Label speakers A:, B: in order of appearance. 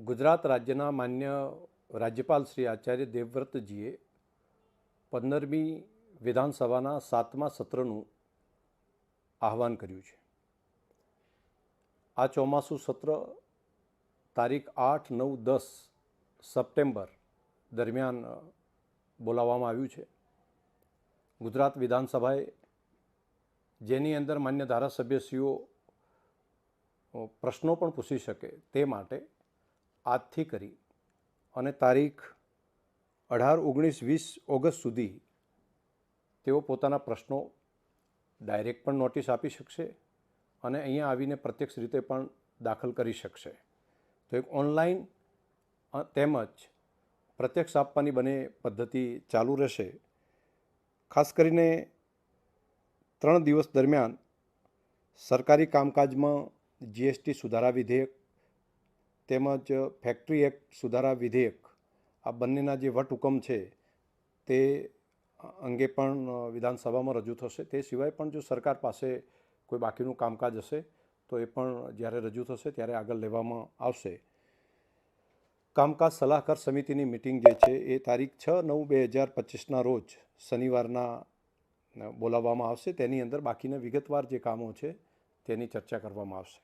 A: ગુજરાત રાજ્યના માન્ય રાજ્યપાલ શ્રી આચાર્ય દેવવ્રતજીએ 15મી વિધાનસભાના 7મા સત્રનું આહવાન કર્યું છે। આ ચોમાસું સત્ર તારીખ 8, 9, 10 સપ્ટેમ્બર દરમિયાન બોલાવવામાં આવ્યું છે। ગુજરાત વિધાનસભાએ જેની અંદર માન્ય ધારાસભ્યશ્રીઓ પ્રશ્નો પણ પૂછી શકે તે માટે આજથી કરી અને તારીખ 18, 19, 20 ઓગસ્ટ સુધી તેઓ પોતાના પ્રશ્નો ડાયરેક્ટ પણ નોટિસ આપી શકશે અને અહીંયા આવીને પ્રત્યક્ષ રીતે પણ દાખલ કરી શકશે। તો એક ઓનલાઈન તેમજ પ્રત્યક્ષ આપવાની બંને પદ્ધતિ ચાલુ રહેશે। ખાસ કરીને 3 દિવસ દરમિયાન સરકારી કામકાજમાં જીએસટી સુધારા વિધેયક તેમજ ફેક્ટરી એક્ટ સુધારા વિધેયક આ બંનેના જે વટહુકમ છે તે અંગે પણ વિધાનસભામાં રજૂ થશે। તે સિવાય પણ જો સરકાર પાસે કોઈ બાકીનું કામકાજ હશે તો એ પણ જ્યારે રજૂ થશે ત્યારે આગળ લેવામાં આવશે। કામકાજ સલાહકાર સમિતિની મિટિંગ જે છે એ તારીખ 6/9/2025ના રોજ શનિવારના બોલાવવામાં આવશે। તેની અંદર બાકીના વિગતવાર જે કામો છે તેની ચર્ચા કરવામાં આવશે।